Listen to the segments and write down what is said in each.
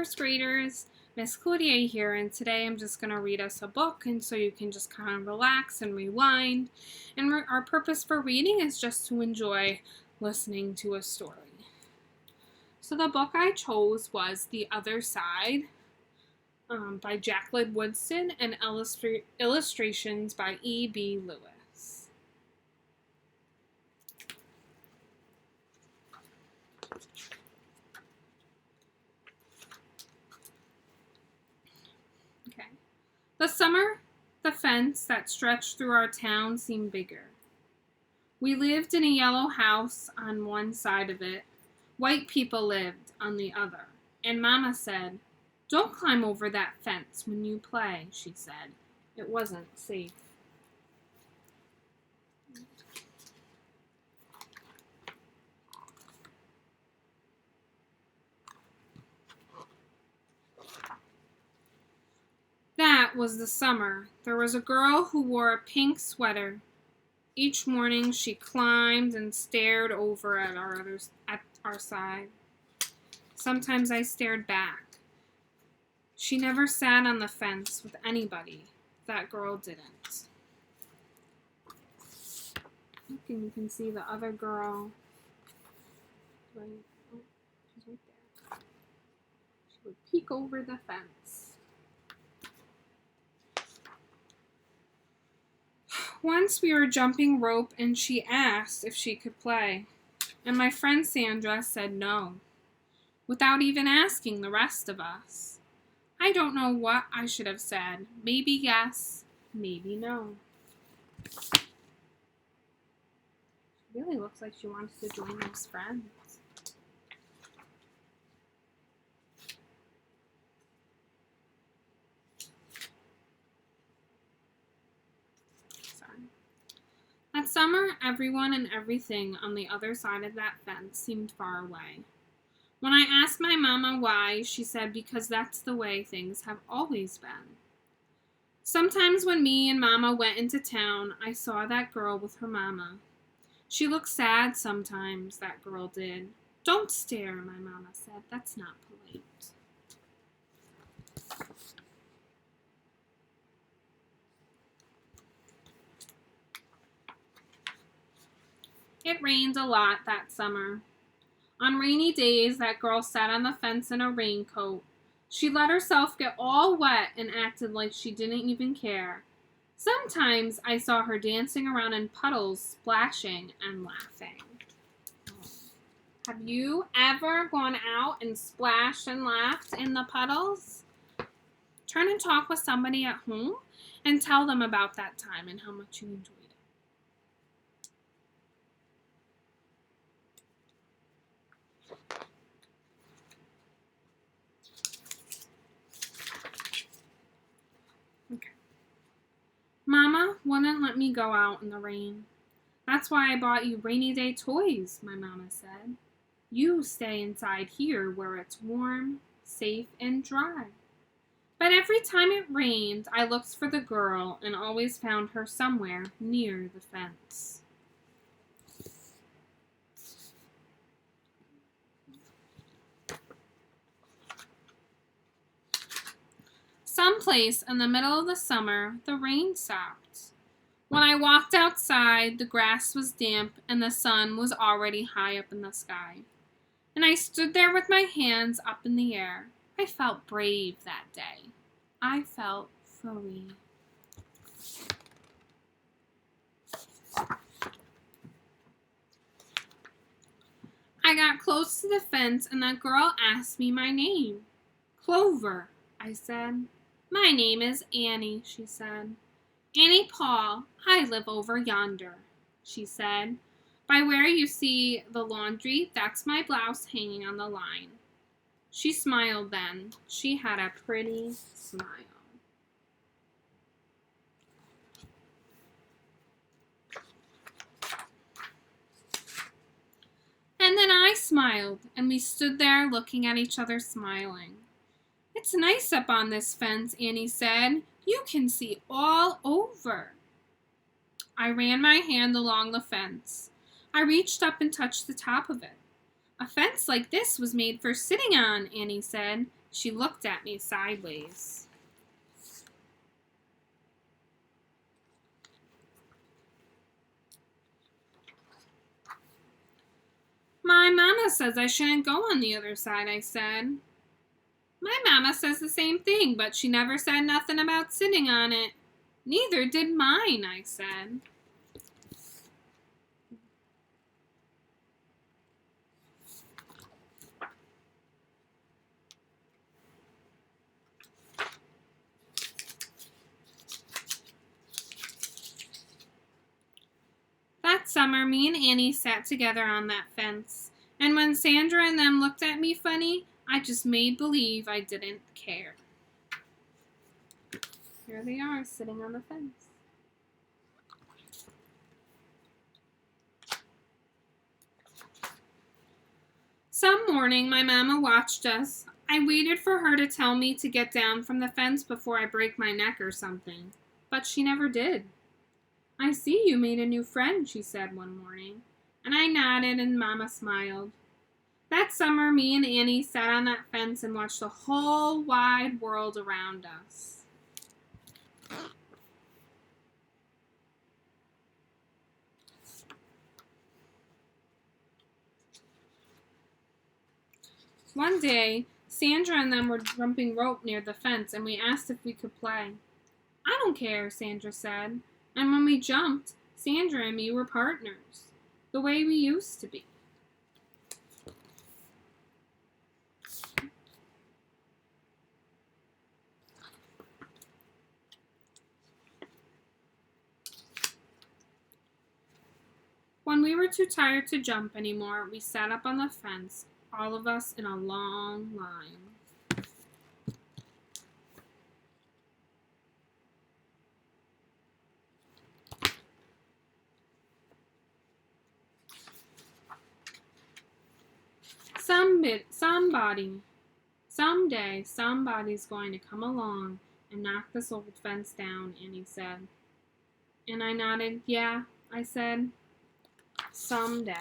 first graders. Miss Cloutier here, and today I'm just going to read us a book, and so you can just kind of relax and rewind. And our purpose for reading is just to enjoy listening to a story. So the book I chose was The Other Side by Jacqueline Woodson and illustrations by E.B. Lewis. The summer, the fence that stretched through our town seemed bigger. We lived in a yellow house on one side of it. White people lived on the other. And Mama said, "Don't climb over that fence when you play," she said. It wasn't safe. That was the summer. There was a girl who wore a pink sweater. Each morning she climbed and stared over at our side. Sometimes I stared back. She never sat on the fence with anybody. That girl didn't. Look, and you can see the other girl. Right, oh, she's right there. She would peek over the fence. Once we were jumping rope and she asked if she could play. And my friend Sandra said no, without even asking the rest of us. I don't know what I should have said. Maybe yes, maybe no. She really looks like she wants to join those friends. That summer, everyone and everything on the other side of that fence seemed far away. When I asked my mama why, she said because that's the way things have always been. Sometimes when me and Mama went into town, I saw that girl with her mama. She looked sad sometimes, that girl did. "Don't stare," my mama said. "That's not polite." It rained a lot that summer. On rainy days, that girl sat on the fence in a raincoat. She let herself get all wet and acted like she didn't even care. Sometimes I saw her dancing around in puddles, splashing and laughing. Have you ever gone out and splashed and laughed in the puddles? Turn and talk with somebody at home and tell them about that time and how much you enjoyed it. Mama wouldn't let me go out in the rain. "That's why I bought you rainy day toys," my mama said. "You stay inside here where it's warm, safe, and dry." But every time it rained, I looked for the girl and always found her somewhere near the fence. Someplace in the middle of the summer, the rain stopped. When I walked outside, the grass was damp and the sun was already high up in the sky. And I stood there with my hands up in the air. I felt brave that day. I felt free. I got close to the fence and the girl asked me my name. "Clover," I said. "My name is Annie," she said. "Annie Paul. I live over yonder," she said. "By where you see the laundry, that's my blouse hanging on the line." She smiled then. She had a pretty smile. And then I smiled, and we stood there looking at each other smiling. "It's nice up on this fence," Annie said. "You can see all over." I ran my hand along the fence. I reached up and touched the top of it. "A fence like this was made for sitting on," Annie said. She looked at me sideways. My mama says I shouldn't go on the other side, I said. My mama says the same thing, but she never said nothing about sitting on it. Neither did mine, I said. That summer, me and Annie sat together on that fence, and when Sandra and them looked at me funny, I just made believe I didn't care. Here they are, sitting on the fence. Some morning, my mama watched us. I waited for her to tell me to get down from the fence before I break my neck or something, but she never did. I see you made a new friend, she said one morning, and I nodded and Mama smiled. That summer, me and Annie sat on that fence and watched the whole wide world around us. One day, Sandra and them were jumping rope near the fence, and we asked if we could play. I don't care, Sandra said. And when we jumped, Sandra and me were partners, the way we used to be. When we were too tired to jump anymore, we sat up on the fence, all of us in a long line. Someday, somebody's going to come along and knock this old fence down, Annie said. And I nodded, yeah, I said, someday.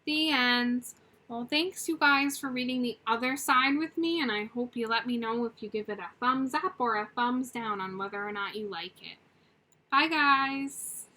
The end. Well, thanks you guys for reading the other side with me, and I hope you let me know if you give it a thumbs up or a thumbs down on whether or not you like it. Bye, guys.